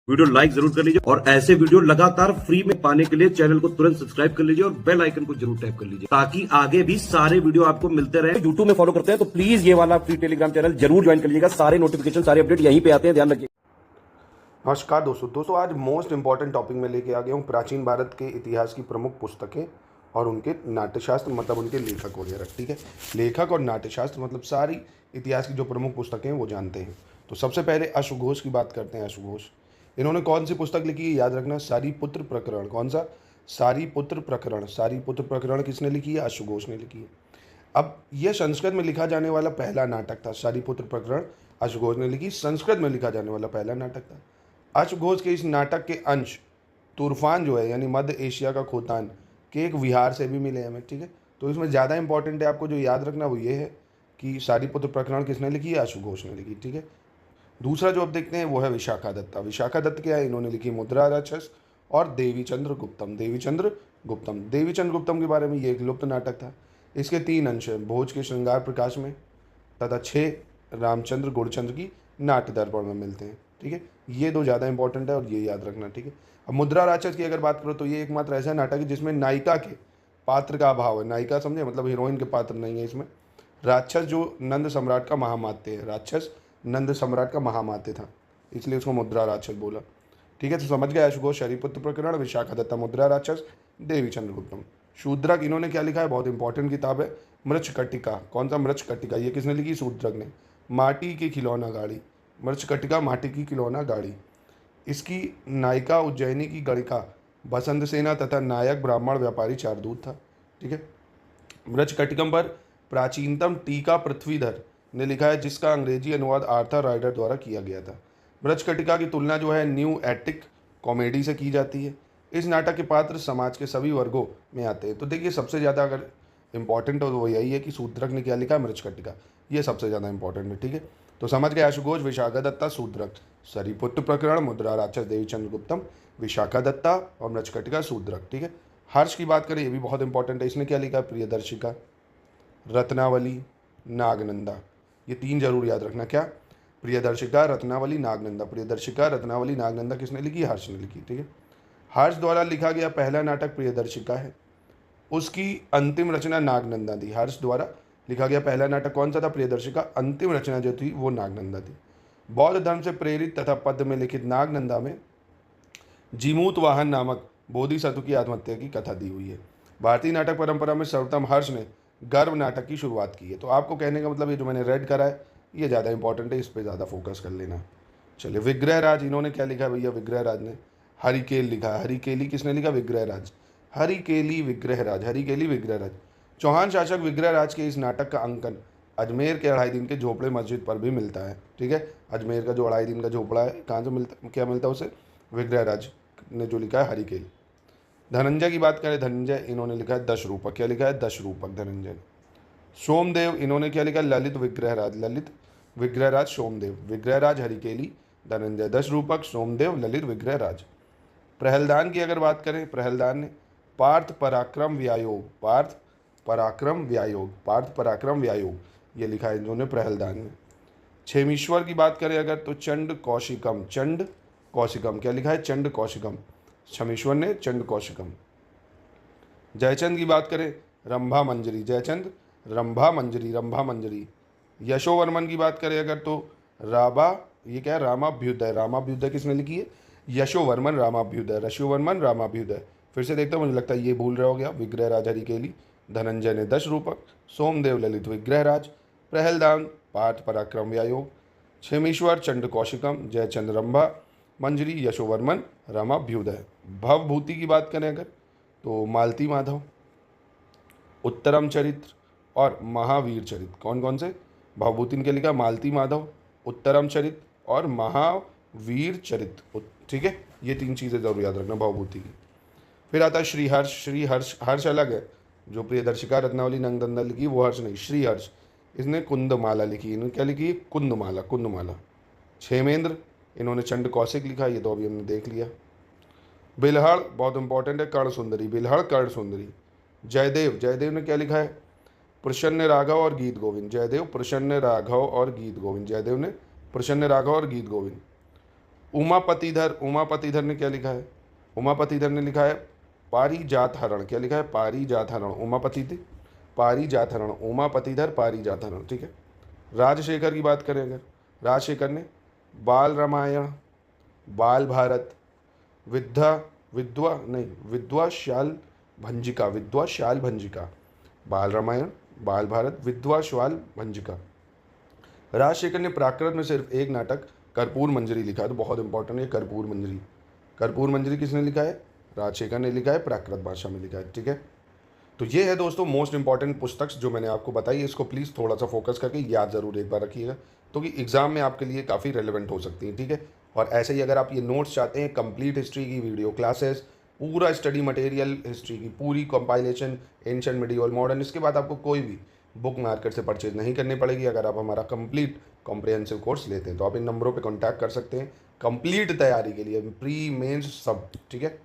Video like जरूर कर लीजिए और ऐसे वीडियो लगातार फ्री में पाने के लिए चैनल को तुरंत सब्सक्राइब कर लीजिए और बेल आइकन को जरूर टैप कर लीजिए ताकि आगे भी सारे वीडियो आपको मिलते रहे। यूट्यूब में फॉलो करते हैं तो प्लीज ये वाला फ्री टेलीग्राम चैनल जरूर ज्वाइन कर लीजिएगा। सारे नोटिफिकेशन सारे अपडेट यहीं पे आते हैं, ध्यान रखिए। नमस्कार दोस्तों आज मोस्ट इंपॉर्टेंट टॉपिक में लेके आ गया हूँ प्राचीन भारत के इतिहास की प्रमुख पुस्तकें और उनके नाट्यशास्त्र मतलब उनके लेखक वगैरह। ठीक है, लेखक और नाट्यशास्त्र मतलब सारी इतिहास की जो प्रमुख पुस्तकें हैं वो जानते हैं। तो सबसे पहले अश्वघोष की बात करते हैं। अश्वघोष इन्होंने कौन सी पुस्तक लिखी है, याद रखना, सारीपुत्र प्रकरण। कौन सा? सारीपुत्र प्रकरण। सारीपुत्र प्रकरण किसने लिखी है? अश्वघोष ने लिखी है। अब यह संस्कृत में लिखा जाने वाला पहला नाटक था। सारीपुत्र प्रकरण अश्वघोष ने लिखी, संस्कृत में लिखा जाने वाला पहला नाटक था। अश्वघोष के इस नाटक के अंश तूर्फान जो है यानी मध्य एशिया का खोतान के एक विहार से भी मिले हमें। ठीक है, तो इसमें ज़्यादा इंपॉर्टेंट है आपको जो याद रखना वो ये है कि सारीपुत्र प्रकरण किसने लिखी है? अश्वघोष ने लिखी। ठीक है, दूसरा जो अब देखते हैं वो है विशाखा दत्ता। विशाखा दत्त क्या है? इन्होंने लिखी मुद्रा राक्षस और देवीचंद्र गुप्तम। देवीचंद्र गुप्तम, देवीचंद्र गुप्तम के बारे में ये एक लुप्त नाटक था। इसके 3 अंश हैं, भोज के श्रृंगार प्रकाश में तथा 6 रामचंद्र गुणचंद्र की नाट्य दर्पण में मिलते हैं। ठीक है, ये 2 ज़्यादा इंपॉर्टेंट है और ये याद रखना। ठीक है, अब मुद्रा राक्षस की अगर बात करो तो ये एकमात्र ऐसा नाटक है जिसमें नायिका के पात्र का अभाव है। नायिका समझे, मतलब हीरोइन के पात्र नहीं है इसमें। राक्षस जो नंद सम्राट का महामात्य है, राक्षस नंद सम्राट का महामात्य था, इसलिए उसको मुद्रा राक्षस बोला। ठीक है, तो समझ गए अश्वघोष, शरीपुत्र प्रकरण, विशाखा दत्ता, मुद्रा राक्षस, देवीचंद्र गुप्तम। शूद्रक इन्होंने क्या लिखा है? बहुत इंपॉर्टेंट किताब है, मृच्छकटिका। कौन सा? मृच्छकटिका। ये किसने लिखी? शूद्रक ने। माटी की खिलौना गाड़ी, मृच्छकटिका माटी की खिलौना गाड़ी। इसकी नायिका उज्जैनी की गणिका बसंत सेना तथा नायक ब्राह्मण व्यापारी चारदूत था। ठीक है, मृच्छकटिकम पर प्राचीनतम टीका पृथ्वीधर ने लिखा है जिसका अंग्रेजी अनुवाद आर्थर राइडर द्वारा किया गया था। मृच्छकटिका की तुलना जो है न्यू एटिक कॉमेडी से की जाती है। इस नाटक के पात्र समाज के सभी वर्गों में आते हैं। तो देखिए सबसे ज़्यादा अगर इंपॉर्टेंट हो तो वो यही है कि शूद्रक ने क्या लिखा है? मृच्छकटिका। ये सबसे ज़्यादा इंपॉर्टेंट है। ठीक है, तो समझ गए अश्वघोष, विशाखा दत्ता, शूद्रक, सरीपुत्र प्रकरण, मुद्रा राक्षस, देवीचंद्र गुप्तम, विशाखा दत्ता और मृच्छकटिका, शूद्रक। ठीक है, हर्ष की बात करें, ये भी बहुत इंपॉर्टेंट है। इसने क्या लिखा है? प्रियदर्शिका, रत्नावली, नागनंदा। ये 3 जरूर याद रखना। क्या? प्रियदर्शिका, रत्नावली, नागनंदा। प्रियदर्शिका, रत्नावली, नागनंदा किसने लिखी? हर्ष ने लिखी। ठीक है, हर्ष द्वारा लिखा गया पहला नाटक प्रियदर्शिका है, उसकी अंतिम रचना नागनंदा थी। हर्ष द्वारा लिखा गया पहला नाटक कौन सा था? प्रियदर्शिका। अंतिम रचना जो थी वो नागनंदा थी। बौद्ध धर्म से प्रेरित तथा पद्य में लिखित नागनंदा में जीमूत वाहन नामक बोधिसत्व की आत्महत्या की कथा दी हुई है। भारतीय नाटक परंपरा में सर्वप्रथम हर्ष ने गर्व नाटक की शुरुआत की है। तो आपको कहने का मतलब ये जो मैंने रेड करा है ये ज़्यादा इंपॉर्टेंट है, इस पर ज़्यादा फोकस कर लेना। चलिए, विग्रहराज इन्होंने क्या लिखा भैया? विग्रहराज ने हरिकेल लिखा। हरिकेली किसने लिखा? विग्रहराज। हरिकेली विग्रहराज, हरिकेली विग्रहराज। चौहान शासक विग्रहराज के इस नाटक का अंकन अजमेर के 2.5 दिन के झोपड़े मस्जिद पर भी मिलता है। ठीक है, अजमेर का जो 2.5 दिन का झोपड़ा है कहाँ से मिलता, क्या मिलता है उसे? विग्रहराज ने जो लिखा है हरिकेल। धनंजय की बात करें, धनंजय इन्होंने लिखा है 10 रूपक। क्या लिखा है? 10 रूपक, धनंजय। सोमदेव इन्होंने क्या लिखा? ललित विग्रहराज। ललित विग्रहराज, सोमदेव। विग्रहराज हरिकेली, धनंजय 10 रूपक, सोमदेव, ललित विग्रहराज। प्रहलदान की अगर बात करें, प्रहलदान ने पार्थ पराक्रम व्यायोग, पार्थ पराक्रम व्यायोग, पार्थ पराक्रम व्यायोग ये लिखा है इन्होंने प्रहलदान ने। क्षेमीश्वर की बात करें अगर तो चंड कौशिकम, चंड कौशिकम। क्या लिखा है? चंड कौशिकम, क्षमीश्वर ने चंड कौशिकम। जयचंद की बात करें, रंभा मंजरी, जयचंद रंभा मंजरी, रंभा मंजरी। यशोवर्मन की बात करें अगर तो राबा, ये क्या है? रामाभ्युदय। रामाभ्युदय किसने लिखी है? यशोवर्मन रामाभ्युदय, यशोवर्मन रामाभ्युदय। फिर से देखता हूँ, मुझे लगता है ये भूल रहा हो गया। विग्रहराज हरिकेली, धनंजय ने 10 रूपक, सोमदेव ललित विग्रहराज, प्रहलदान पार्थ पराक्रम व्यायोग, क्षेमीश्वर चंड कौशिकम, जयचंद रंभा मंजरी, यशोवर्मन रामाभ्युदय। भवभूति की बात करें अगर तो मालती माधव, उत्तरम चरित्र और महावीर चरित्र। कौन कौन से? भवभूति के लिखा मालती माधव, उत्तरम चरित्र और महावीर चरित्र। ठीक है, ये 3 चीज़ें जरूर याद रखना भवभूति की। फिर आता है श्रीहर्ष। श्रीहर्ष, हर्ष अलग है, जो प्रियदर्शिका रत्नावली नागनंदा लिखी वो हर्ष नहीं, श्रीहर्ष। इसने कुंदमाला लिखी। इन्होंने क्या लिखी? कुंदमाला, कुंदमाला। क्षेमेंद्र इन्होंने चंड कौशिक लिखा, ये तो अभी हमने देख लिया। बिल्हड़ बहुत इंपॉर्टेंट है, कर्ण सुंदरी, बिल्हड़ कर्ण सुंदरी। जयदेव, जयदेव ने क्या लिखा है? प्रसन्न राघव और गीत गोविंद। जयदेव प्रसन्न राघव और गीत गोविंद, जयदेव ने प्रसन्न राघव और गीत गोविंद। उमापतिधर ने क्या लिखा है? उमापतिधर ने लिखा है पारिजातहरण। क्या लिखा है? पारिजातहरण। पारिजातहरण, उमापतिधर पारिजातहरण, ठीक है। राजशेखर की बात करें अगर, राजशेखर ने बाल रामायण, बाल भारत, विद्वाशाल भंजिका, बाल रामायण, बाल भारत, विद्वाशाल भंजिका। राजशेखर ने प्राकृत में सिर्फ एक नाटक कर्पूर मंजरी लिखा है, तो बहुत इंपॉर्टेंट है कर्पूर मंजरी। कर्पूर मंजरी किसने लिखा है? राजशेखर ने लिखा है, प्राकृत भाषा में लिखा है, ठीक है। तो ये है दोस्तों मोस्ट इंपॉर्टेंट पुस्तक जो मैंने आपको बताई। इसको प्लीज़ थोड़ा सा फोकस करके याद ज़रूर एक बार रखिएगा, तो कि एग्ज़ाम में आपके लिए काफ़ी रेलेवेंट हो सकती है, ठीक है। और ऐसे ही अगर आप ये नोट्स चाहते हैं, कंप्लीट हिस्ट्री की वीडियो क्लासेस, पूरा स्टडी मटेरियल हिस्ट्री की पूरी कंपाइलेशन, एंशिएंट, मिडिवल, मॉडर्न, इसके बाद आपको कोई भी बुक मार्केट से परचेज नहीं करनी पड़ेगी अगर आप हमारा कंप्लीट कॉम्प्रिहेंसिव कोर्स लेते हैं। तो आप इन नंबरों पे कांटेक्ट कर सकते हैं कंप्लीट तैयारी के लिए, प्री मेंस सब, ठीक है।